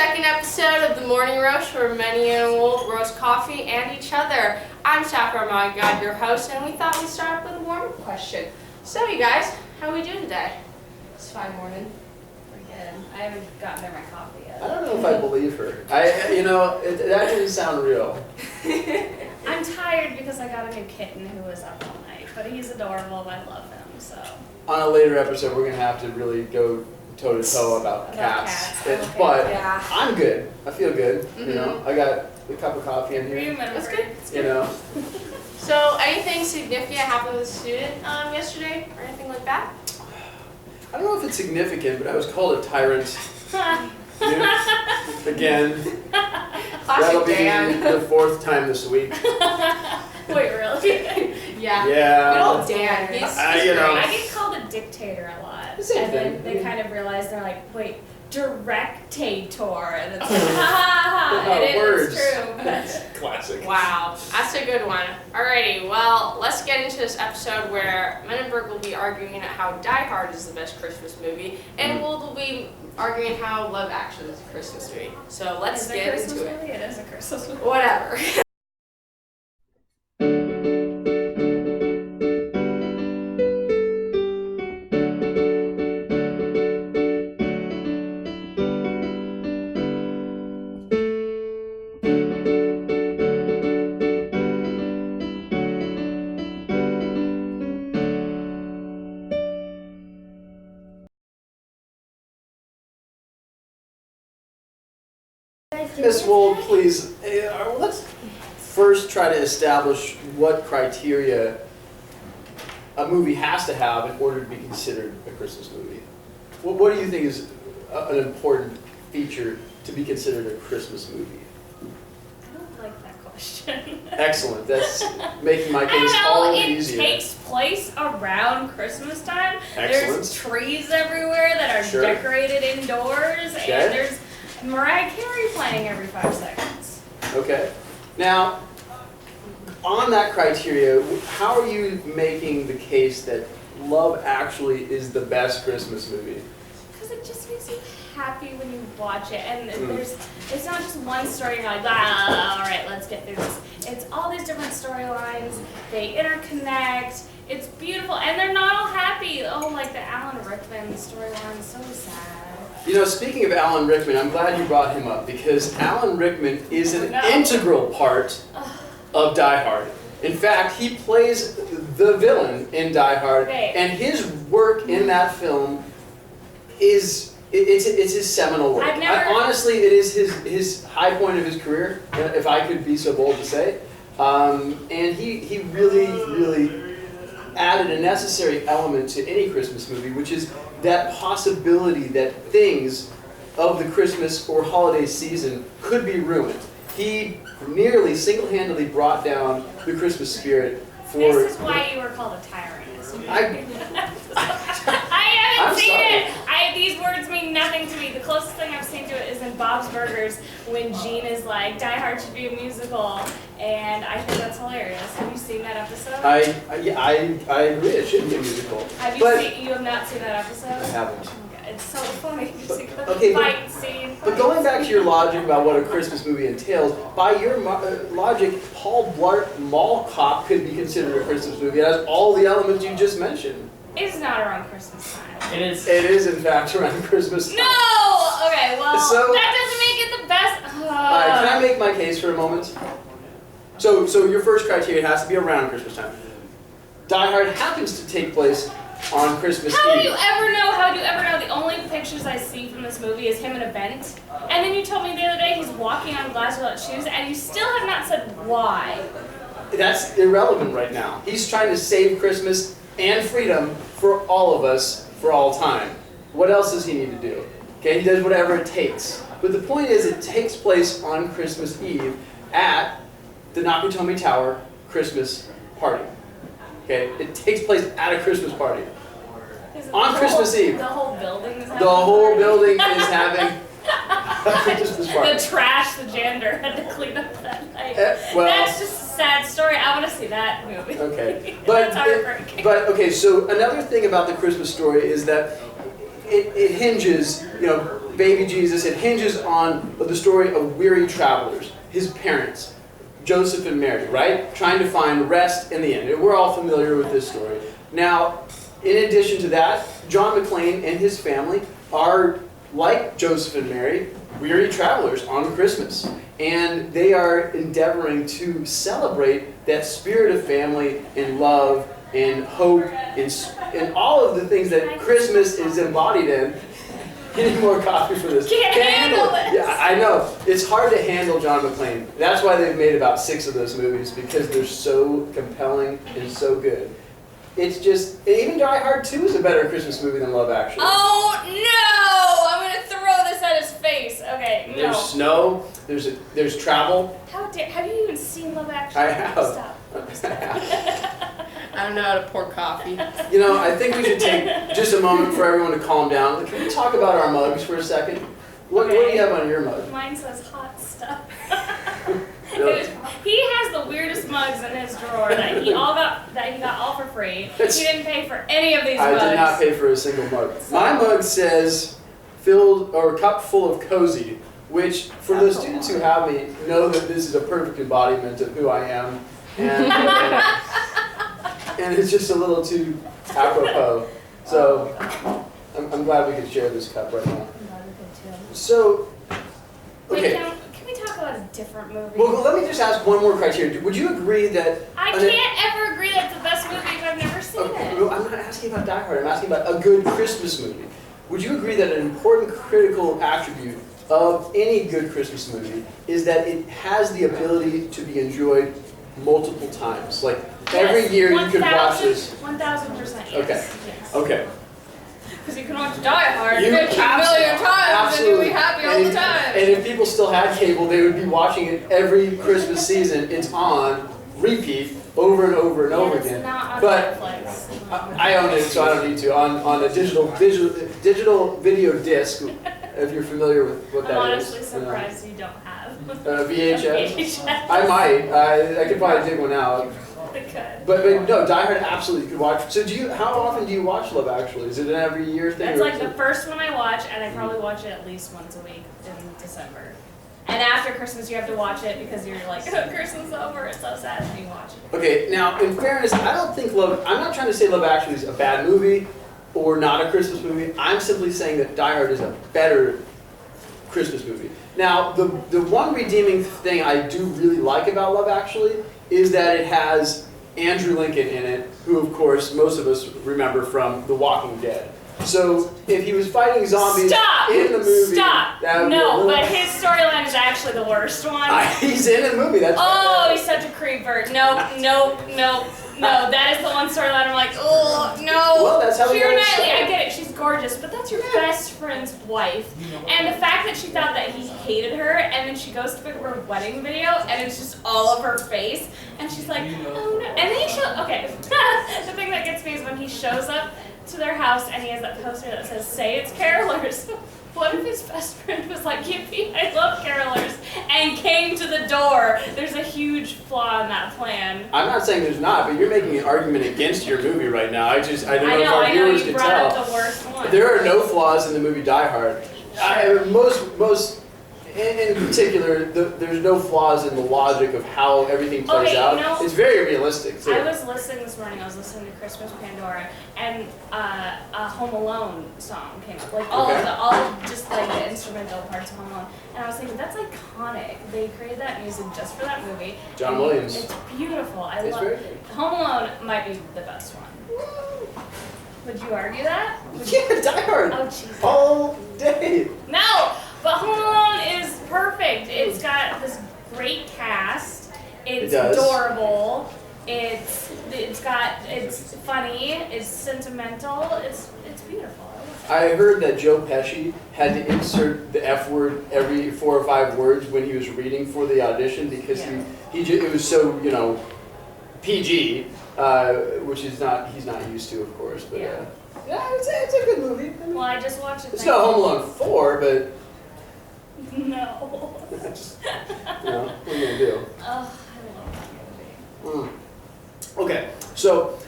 second episode of the Morning Roast where Menenberg and Wold roast coffee and each other. I'm Sakura, my God, your host, and we thought we'd start off with a warm-up question. So, you guys, how are we doing today? It's fine morning. Pretty good. I haven't gotten there my coffee yet. I don't know if I believe her. That didn't sound real. I'm tired because I got a new kitten who was up all night, but he's adorable and I love him, so. On a later episode, we're going to have to really go toe-to-toe about cats. Okay. But Yeah. I'm good. I feel good. Mm-hmm. You know, I got a cup of coffee in Were you here. That's Menenberg? good. That's You good. know, So, anything significant happened with a student yesterday or anything like that? I don't know if it's significant, but I was called a tyrant. Again. That'll Classic be Dan. the fourth time this week. Wait, really? Yeah. Yeah. Good old Dan. He's you know. I get called a dictator a lot. The same and then thing. they kind of realize they're like, wait, directator. And it's like, ha ha ha. Oh, It is words. true. But Classic. Wow, that's a good one. Alrighty, well, let's get into this episode where Menenberg will be arguing how Die Hard is the best Christmas movie, and Wold will be arguing how Love Actually is a Christmas movie. So let's is it a get Christmas into it. movie? It is a Christmas movie. Whatever. Miss Wold, please, let's first try to establish what criteria a movie has to have in order to be considered a Christmas movie. What do you think is an important feature to be considered a Christmas movie? I don't like that question. Excellent. That's making my I case don't all know, the it easier. takes place around Christmas time. Excellent. There's trees everywhere that are Sure. decorated indoors, Okay. and there's Mariah Carey playing every 5 seconds. Okay. Now, on that criteria, how are you making the case that Love Actually is the best Christmas movie? Because it just makes you happy when you watch it, and it's not just one story, you're like, ah, all right, let's get through this. It's all these different storylines, they interconnect, it's beautiful, and they're not all happy. Oh, like the Alan Rickman storyline is so sad. You know, speaking of Alan Rickman, I'm glad you brought him up because Alan Rickman is an No. integral part of Die Hard. In fact, he plays the villain in Die Hard, Right. and his work in that film is it's his seminal work. I've never- Honestly, it is his high point of his career, if I could be so bold to say. And he really added a necessary element to any Christmas movie, which is that possibility that things of the Christmas or holiday season could be ruined. He nearly single-handedly brought down the Christmas spirit for... This is why you were called a tyrant. I haven't I'm seen sorry. it. These words mean nothing to me. The closest thing I've seen to it is in Bob's Burgers when Gene is like, Die Hard should be a musical, and I think that's hilarious. Have you seen that episode? I agree, it shouldn't be a musical. Have you But seen? You have not seen that episode? I haven't. It's so funny. okay, Fight scene. But going back to your logic about what a Christmas movie entails, by your logic, Paul Blart Mall Cop could be considered a Christmas movie. It has all the elements you just mentioned. It's not around Christmas time. It is. It is, in fact, around Christmas time. No! Okay, well, So- that doesn't make it the best. All right, can I make my case for a moment? So your first criteria has to be around Christmas time. Die Hard happens to take place on Christmas How do Eve. you ever know? How do you ever know? The only pictures I see from this movie is him in a vent. And then you told me the other day he's walking on glass without shoes, and you still have not said why. That's irrelevant right now. He's trying to save Christmas and freedom for all of us for all time. What else does he need to do? Okay, he does whatever it takes. But the point is, it takes place on Christmas Eve at the Nakatomi Tower Christmas party. Okay, it takes place at a Christmas party. Is it On the Christmas whole, Eve. The whole building is having The a whole party? building is having a Christmas party. The trash, the janitor had to clean up that night. Well- That's just a sad story. I want to see that movie. Okay, That's heartbreaking. but okay. So another thing about the Christmas story is that it hinges. You know, baby Jesus. It hinges on the story of weary travelers, his parents, Joseph and Mary, right? Trying to find rest in the end. We're all familiar with this story. Now, in addition to that, John McClane and his family are, like Joseph and Mary, weary travelers on Christmas. And they are endeavoring to celebrate that spirit of family and love and hope and all of the things that Christmas is embodied in. Any more coffee for this? Can't handle it. Yeah, I know. It's hard to handle John McClane. That's why they've made about 6 of those movies, because they're so compelling and so good. It's just, even Die Hard 2 is a better Christmas movie than Love Actually. Oh no! I'm gonna throw this at his face. Okay, no. There's snow. There's travel. How dare? Have you even seen Love Actually? I have. Stop. I don't know how to pour coffee. You know, I think we should take just a moment for everyone to calm down. Can we talk about our mugs for a second? What do you have on your mug? Mine says hot stuff. Really? He has the weirdest mugs in his drawer that he got all for free. He didn't pay for any of these mugs. I did not pay for a single mug. My mug says filled or cup full of cozy, which for those students who have me know that this is a perfect embodiment of who I am, and it's just a little too apropos. So I'm glad we could share this cup right now. So, okay. Can we talk about a different movie? Well, let me just ask one more criteria. Would you agree that... I can't ever agree that's the best movie if I've never seen it. Well, I'm not asking about Die Hard. I'm asking about a good Christmas movie. Would you agree that an important critical attribute of any good Christmas movie is that it has the ability to be enjoyed multiple times? Like, every year you could watch this. 1,000% yes. Okay. Yes. Okay. Because you can watch Die Hard 50 million absolutely, times and you'll be happy all the time. And if people still had cable, they would be watching it every Christmas season. It's on repeat over and over and over again. It's not on but Netflix. I own it, so I don't need to. On a digital video disc, if you're familiar with what that is. I'm honestly surprised you don't have. VHS? I might. I could probably dig one out. But no, Die Hard absolutely could watch. So how often do you watch Love Actually? Is it an every year thing? It's like the first one I watch, and I probably watch it at least once a week in December. And after Christmas, you have to watch it because you're like, oh, Christmas is over, it's so sad, and you watch it. Okay, now in fairness, I don't think I'm not trying to say Love Actually is a bad movie or not a Christmas movie. I'm simply saying that Die Hard is a better Christmas movie. Now, the one redeeming thing I do really like about Love Actually is that it has Andrew Lincoln in it, who of course most of us remember from The Walking Dead. So if he was fighting zombies in the movie, that would be but his storyline is actually the worst one. He's in the movie. That's he's such a creeper. No, that is the one storyline I'm like, oh, no. Well, that's how we Keira got Knightley, started. I get it, she's gorgeous, but that's your best friend's wife. And the fact that she thought that he hated her, and then she goes to her wedding video, and it's just all of her face, and she's like, oh no. And then the thing that gets me is when he shows up to their house, and he has that poster that says, say it's carolers. What if his best friend was like, yippee, I love carolers, and came to the door? There's a huge flaw in that plan. I'm not saying there's not, but you're making an argument against your movie right now. I don't know if our viewers can tell. I know, you brought up the worst one. There are no flaws in the movie Die Hard. Sure. In particular, there's no flaws in the logic of how everything plays out. It's very realistic, too. I was listening this morning, I was listening to Christmas Pandora, and a Home Alone song came up. Like all of the instrumental parts of Home Alone. And I was thinking, that's iconic. They created that music just for that movie. John Williams. It's beautiful. I love very it. Home Alone might be the best one. Would you argue that? Yeah, Die Hard. Oh, Jesus. All day. No! But Home Alone is perfect. It's got this great cast. It's adorable. It's funny. It's sentimental. It's beautiful. I heard that Joe Pesci had to insert the F word every 4 or 5 words when he was reading for the audition because it was so PG, which he's not used to, of course. But it's a good movie. Well, I just watched it. It's not Home Alone 4, but. No. What are you gonna do? Oh, I love that movie. Okay, so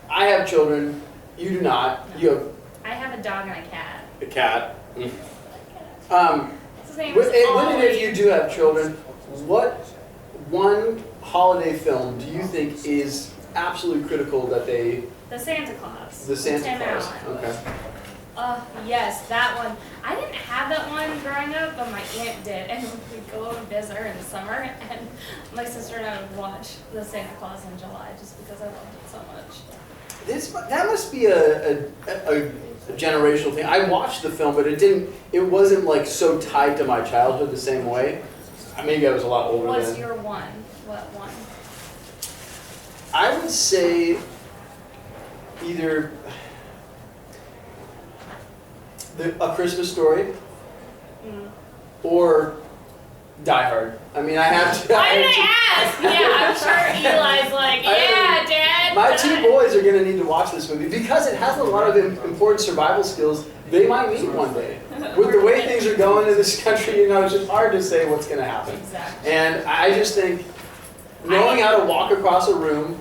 I have children. You do not. No. You have I have a dog and a cat. a cat. His name When is and if Ollie. you do have children, what one holiday film do you think is absolutely critical that they, The Santa Claus. the Santa Tim Claus? Allen. Okay. Yes, that one. I didn't have that one growing up, but my aunt did, and we'd go over and visit her in the summer, and my sister and I would watch The Santa Claus in July just because I loved it so much. That must be a generational thing. I watched the film, but it wasn't like so tied to my childhood the same way. Maybe I was a lot older What's then. your one? What one? I would say either A Christmas Story or Die Hard. I mean, I have to. Why did I ask? Yeah, I'm sure Eli's like, yeah, Dad. My two boys are going to need to watch this movie because it has a lot of important survival skills they might need one day. With the way things are going in this country, it's just hard to say what's going to happen. Exactly. And I just think knowing how to walk across a room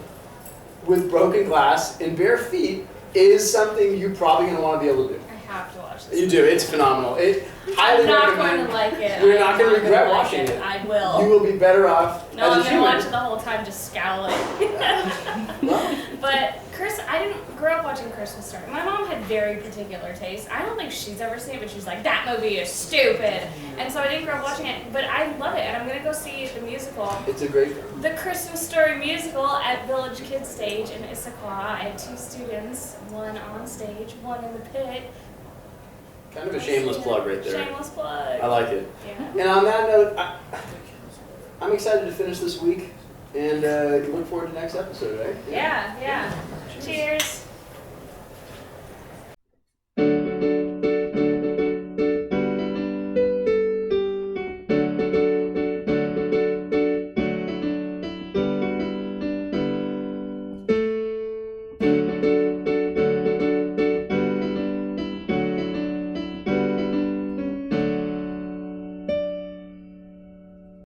with broken glass in bare feet is something you're probably going to want to be able to do. I have to watch this. You do. It's phenomenal. Highly I'm not recommend. going to like it. You're I'm not going to regret watching it. I will. You will be better off No, I'm as a going to human. watch it the whole time just scowling. But I didn't grow up watching Christmas Story. My mom had very particular taste. I don't think she's ever seen it, but she's like, that movie is stupid. And so I didn't grow up watching it, but I love it, and I'm going to go see the musical. It's a great film. The Christmas Story musical at Village Kids Stage in Issaquah. I had 2 students, one on stage, one in the pit. Kind of a shameless plug right there. Shameless plug. I like it. Yeah. And on that note, I'm excited to finish this week and look forward to next episode, right? Yeah. Cheers.